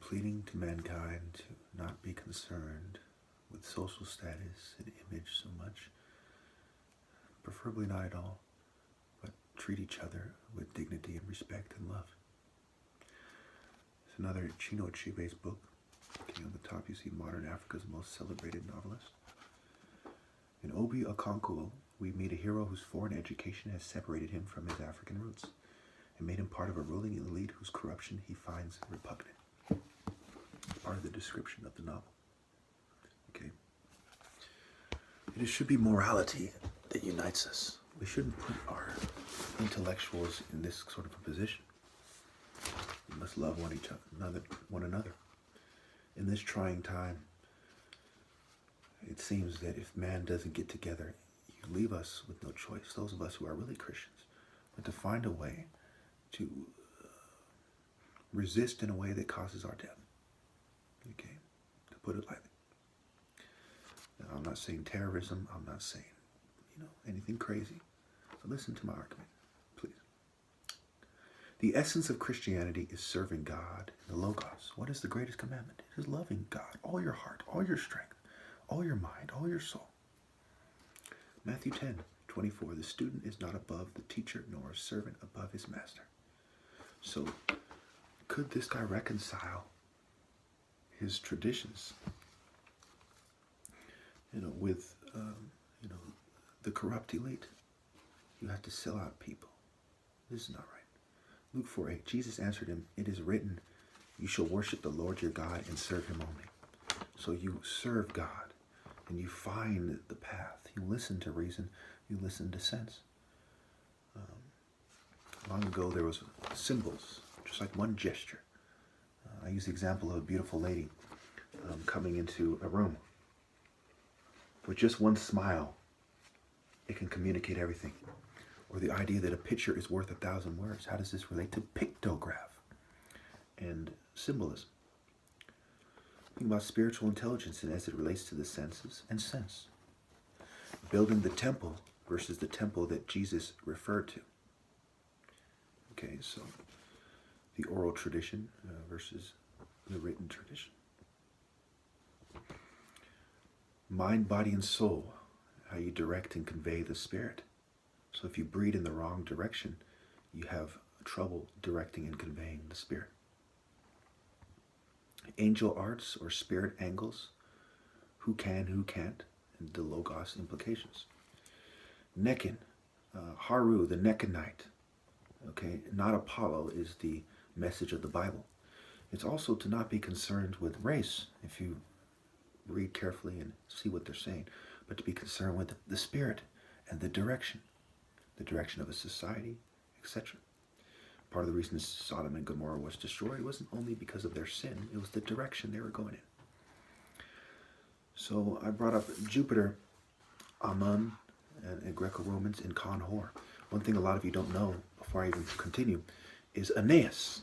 pleading to mankind to not be concerned with social status and image so much, preferably not at all, but treat each other with dignity and respect and love. It's another Chinua Achebe's book. Okay, on the top you see modern Africa's most celebrated novelist. In Obi Okonkwo, we meet a hero whose foreign education has separated him from his African roots and made him part of a ruling elite whose corruption he finds repugnant. Part of the description of the novel. Okay. It should be morality that unites us. We shouldn't put our intellectuals in this sort of a position. We must love one another. In this trying time, it seems that if man doesn't get together, you leave us with no choice, those of us who are really Christians, but to find a way to resist in a way that causes our death. Okay, to put it lightly. Now, I'm not saying terrorism. I'm not saying, anything crazy. So listen to my argument, please. The essence of Christianity is serving God in the Logos. What is the greatest commandment? It is loving God, all your heart, all your strength, all your mind, all your soul. Matthew 10:24. The student is not above the teacher, nor a servant above his master. So, could this guy reconcile his traditions, with, the corrupt elite? You have to sell out people. This is not right. Luke 4:8, Jesus answered him, it is written, you shall worship the Lord your God and serve him only. So you serve God and you find the path. You listen to reason, you listen to sense. Long ago there was symbols, just like one gesture. I use the example of a beautiful lady coming into a room. With just one smile, it can communicate everything. Or the idea that a picture is worth 1,000 words. How does this relate to pictograph and symbolism? Think about spiritual intelligence and as it relates to the senses and sense. Building the temple versus the temple that Jesus referred to. Okay, so the oral tradition versus the written tradition. Mind, body, and soul, how you direct and convey the spirit. So if you breathe in the wrong direction, you have trouble directing and conveying the spirit. Angel arts or spirit angles, who can, who can't, and the Logos implications. Nechin, Haru, the Nechinite, okay, not Apollo, is the message of the Bible. It's also to not be concerned with race, if you read carefully and see what they're saying, but to be concerned with the spirit and the direction of a society, etc. Part of the reason Sodom and Gomorrah was destroyed wasn't only because of their sin, it was the direction they were going in. So I brought up Jupiter, Amun, and Greco-Romans in Kan-Hor. One thing a lot of you don't know, before I even continue, is Aeneas.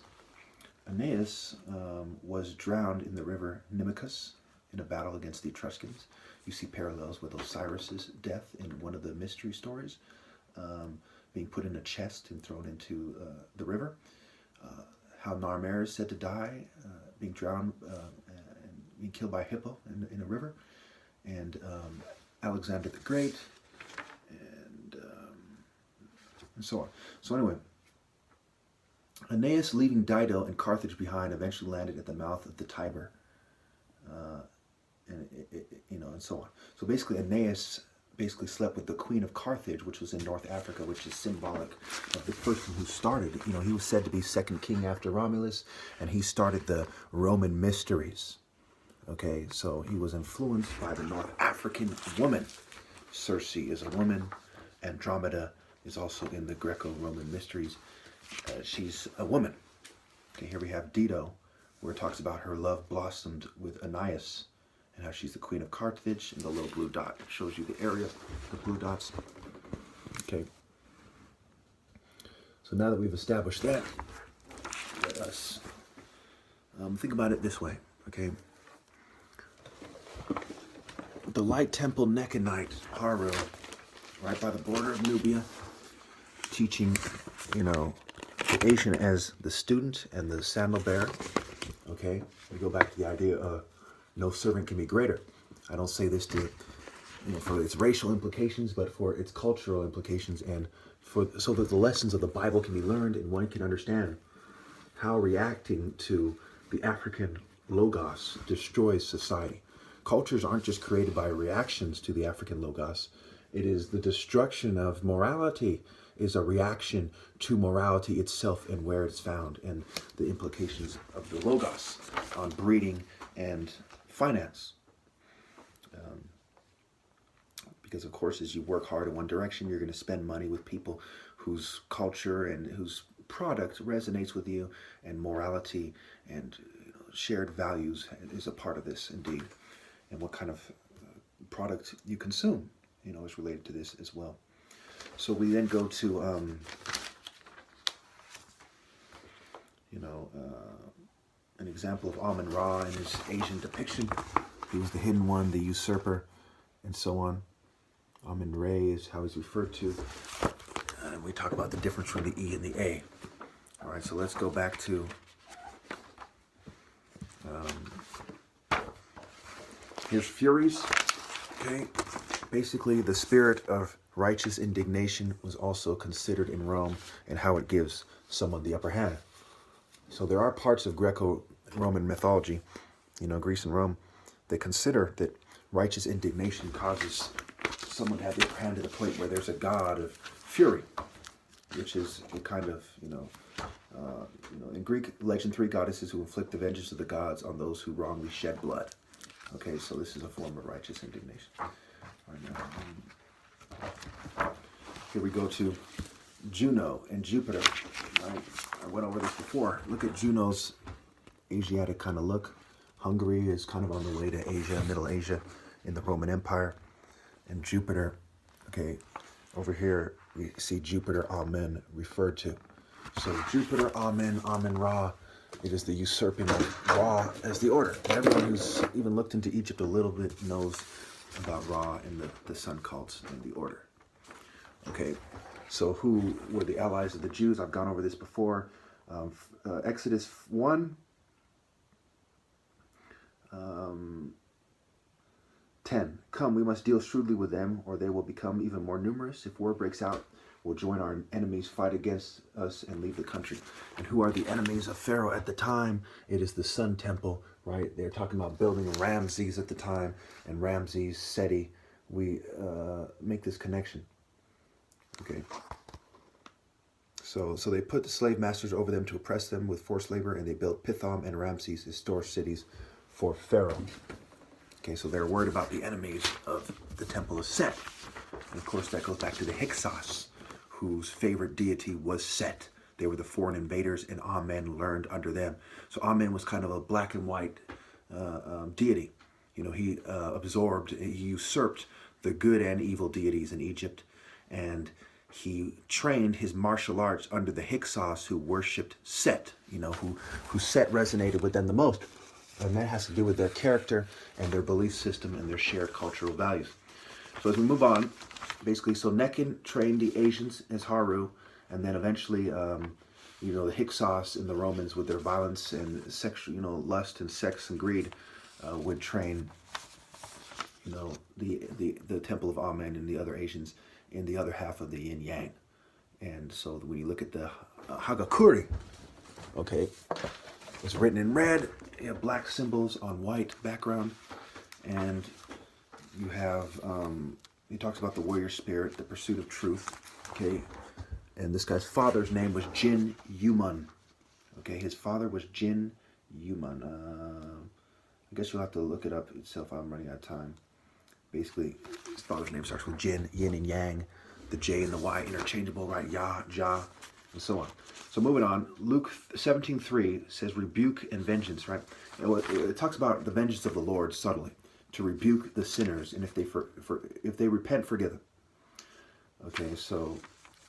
Aeneas was drowned in the river Nimicus in a battle against the Etruscans. You see parallels with Osiris's death in one of the mystery stories, being put in a chest and thrown into the river. How Narmer is said to die, being drowned and being killed by a hippo in a river. And Alexander the Great, and so on. So anyway, Aeneas, leaving Dido and Carthage behind, eventually landed at the mouth of the Tiber, and so on. So basically, Aeneas slept with the Queen of Carthage, which was in North Africa, which is symbolic of the person who started. He was said to be second king after Romulus, and he started the Roman mysteries. Okay, so he was influenced by the North African woman. Circe is a woman. Andromeda is also in the Greco-Roman mysteries. She's a woman. Okay, here we have Dido, where it talks about her love blossomed with Aeneas, and how she's the Queen of Carthage, and the little blue dot shows you the area, the blue dots. Okay. So now that we've established that, let us think about it this way, okay? The Light Temple Nechinite, Haru, right by the border of Nubia, teaching, the Asian as the student and the sandal bearer, Okay, we go back to the idea of no servant can be greater. I don't say this to, for its racial implications, but for its cultural implications, and so that the lessons of the Bible can be learned and one can understand how reacting to the African logos destroys society. Cultures aren't just created by reactions to the African logos. It is the destruction of morality is a reaction to morality itself and where it's found, and the implications of the logos on breeding and finance. Because of course, as you work hard in one direction, you're going to spend money with people whose culture and whose product resonates with you, and morality and shared values is a part of this indeed. And what kind of product you consume, is related to this as well. So we then go to, an example of Amun-Ra in his Asian depiction. He was the hidden one, the usurper, and so on. Amun-Ra is how he's referred to. And we talk about the difference between the E and the A. All right, so let's go back to here's Furies. Okay, basically the spirit of righteous indignation was also considered in Rome, and how it gives someone the upper hand. So there are parts of Greco-Roman mythology, Greece and Rome, that consider that righteous indignation causes someone to have the upper hand at a point where there's a god of fury, which is a kind of, in Greek legend, 3 goddesses who inflict the vengeance of the gods on those who wrongly shed blood. Okay, so this is a form of righteous indignation. Here we go to Juno and Jupiter. Right? I went over this before. Look at Juno's Asiatic kind of look. Hungary is kind of on the way to Asia, Middle Asia, in the Roman Empire. And Jupiter, okay, over here we see Jupiter Amen referred to. So Jupiter Amen, Amun-Ra, it is the usurping of Ra as the order. Everyone who's even looked into Egypt a little bit knows about Ra and the sun cults and the order. Okay, so who were the allies of the Jews? I've gone over this before. Exodus 1, 10. Come, we must deal shrewdly with them, or they will become even more numerous. If war breaks out, we'll join our enemies, fight against us, and leave the country. And who are the enemies of Pharaoh at the time? It is the Sun Temple, right? They're talking about building Ramses at the time, and Ramses, Seti. We make this connection. Okay. So they put the slave masters over them to oppress them with forced labor, and they built Pithom and Ramses as store cities for Pharaoh. Okay, so they're worried about the enemies of the Temple of Set. And of course, that goes back to the Hyksos, whose favorite deity was Set. They were the foreign invaders, and Amen learned under them. So Amen was kind of a black and white deity. He absorbed, he usurped the good and evil deities in Egypt, and he trained his martial arts under the Hyksos, who worshipped Set, who Set resonated with them the most. And that has to do with their character and their belief system and their shared cultural values. So as we move on, basically, so Nekin trained the Asians as Haru, and then eventually, the Hyksos and the Romans with their violence and sexual, lust and sex and greed, would train, the Temple of Amen and the other Asians in the other half of the Yin Yang. And so when you look at the Hagakure, okay, it's written in red. You have black symbols on white background, and you have, he talks about the warrior spirit, the pursuit of truth, okay, and this guy's father's name was Jin Yumun, okay, his father was Jin Yumun. I guess you'll have to look it up yourself. I'm running out of time. Basically, his father's name starts with Jin, Yin and Yang, the J and the Y interchangeable, right, Ya, Ja, and so on. So moving on, Luke 17:3 says rebuke and vengeance, right? It talks about the vengeance of the Lord subtly, to rebuke the sinners, and if they repent, forgive them. Okay, so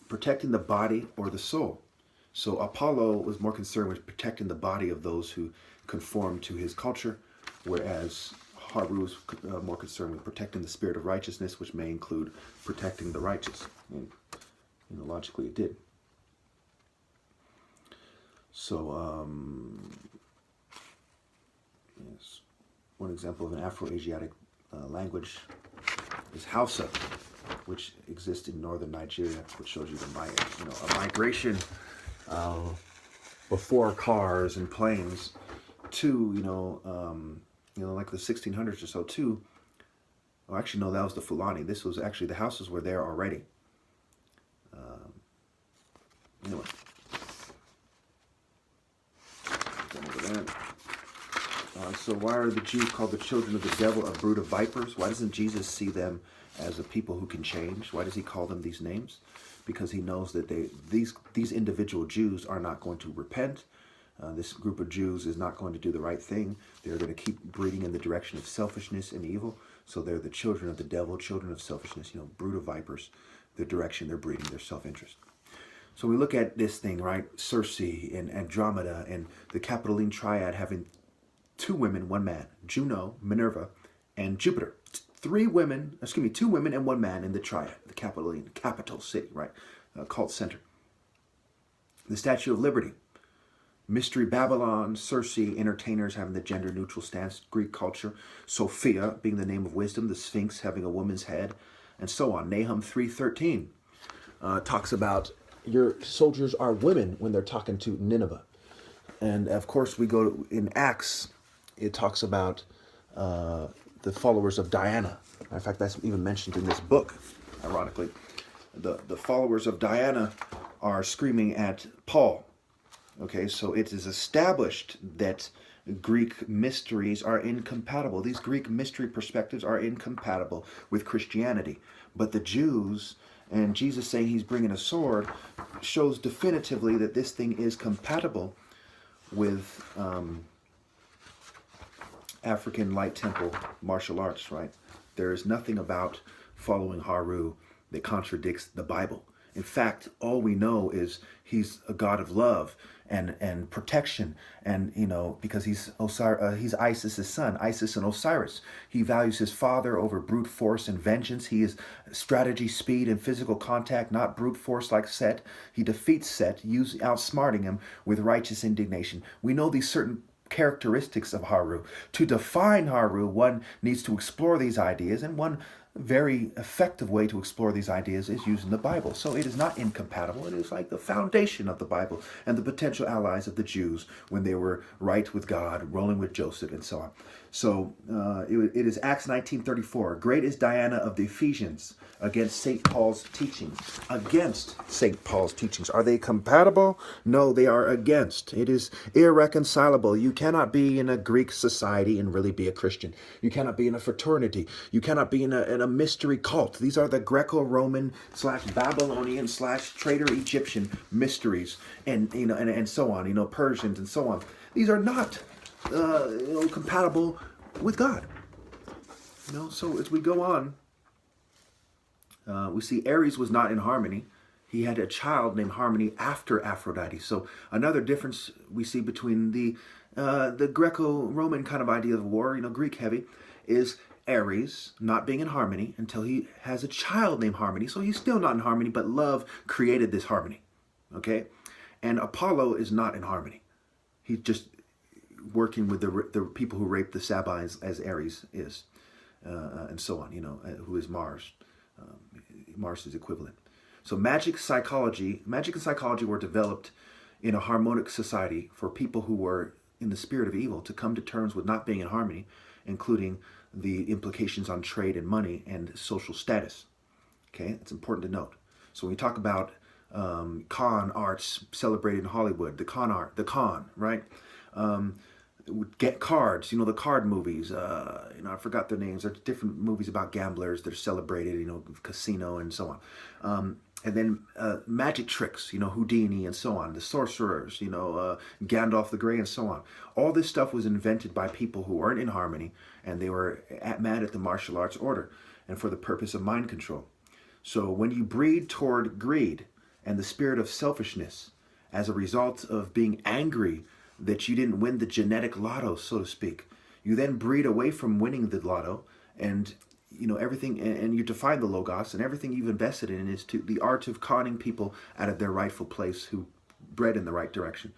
protecting the body or the soul. So Apollo was more concerned with protecting the body of those who conform to his culture, whereas Haru was more concerned with protecting the spirit of righteousness, which may include protecting the righteous. And, logically it did. So, one example of an Afro-Asiatic language is Hausa, which exists in northern Nigeria, which shows you a migration before cars and planes to, like the 1600s or so, to, well, actually, no, that was the Fulani. This was actually, the Hausas were there already. Anyway. So why are the Jews called the children of the devil, a brood of vipers? Why doesn't Jesus see them as a people who can change? Why does he call them these names? Because he knows that these individual Jews are not going to repent. This group of Jews is not going to do the right thing. They're going to keep breeding in the direction of selfishness and evil. So they're the children of the devil, children of selfishness, brood of vipers. The direction they're breeding, their self-interest. So we look at this thing, right? Circe and Andromeda and the Capitoline Triad having two women, one man, Juno, Minerva, and Jupiter. Two women and one man in the Triad, the Capitoline, capital city, right? Cult center. The Statue of Liberty. Mystery Babylon, Circe, entertainers having the gender-neutral stance, Greek culture, Sophia being the name of wisdom, the Sphinx having a woman's head, and so on. Nahum 3:13 talks about your soldiers are women when they're talking to Nineveh. And of course, we go in Acts, it talks about the followers of Diana. In fact, that's even mentioned in this book, ironically. The followers of Diana are screaming at Paul. Okay, so it is established that Greek mysteries are incompatible. These Greek mystery perspectives are incompatible with Christianity. But the Jews, and Jesus saying he's bringing a sword, shows definitively that this thing is compatible with African Light Temple martial arts, right? There is nothing about following Haru that contradicts the Bible. In fact, all we know is he's a God of love and protection, and because he's Isis' son, Isis and Osiris. He values his father over brute force and vengeance. He is strategy, speed, and physical contact, not brute force like Set. He defeats Set, outsmarting him with righteous indignation. We know these certain characteristics of Haru. To define Haru, one needs to explore these ideas, and one very effective way to explore these ideas is using the Bible. So it is not incompatible. It is like the foundation of the Bible and the potential allies of the Jews when they were right with God, rolling with Joseph, and so on. So it is Acts 19:34. Great is Diana of the Ephesians against St. Paul's teachings. Against St. Paul's teachings. Are they compatible? No, they are against. It is irreconcilable. You cannot be in a Greek society and really be a Christian. You cannot be in a fraternity. You cannot be in a mystery cult. These are the Greco-Roman / Babylonian / traitor Egyptian mysteries, and so on. Persians and so on. These are not compatible with God. So as we go on, we see Ares was not in harmony. He had a child named Harmony after Aphrodite. So another difference we see between the Greco-Roman kind of idea of war, Greek heavy, is Ares not being in harmony until he has a child named Harmony. So he's still not in harmony, but love created this harmony. Okay? And Apollo is not in harmony. He's just working with the people who raped the Sabines, as Ares is, and so on, who is Mars. Mars' equivalent. So magic and psychology were developed in a harmonic society for people who were in the spirit of evil to come to terms with not being in harmony, including the implications on trade and money and social status. Okay, it's important to note. So when we talk about con arts celebrated in Hollywood, the con, right? Get cards, the card movies, I forgot their names. There's different movies about gamblers that are celebrated, casino and so on. And then magic tricks, Houdini and so on, the sorcerers, Gandalf the Grey and so on. All this stuff was invented by people who weren't in harmony, and they were mad at the martial arts order and for the purpose of mind control. So when you breed toward greed and the spirit of selfishness as a result of being angry that you didn't win the genetic lotto, so to speak, you then breed away from winning the lotto, and everything, and you define the logos, and everything you've invested in is to the art of conning people out of their rightful place who bred in the right direction.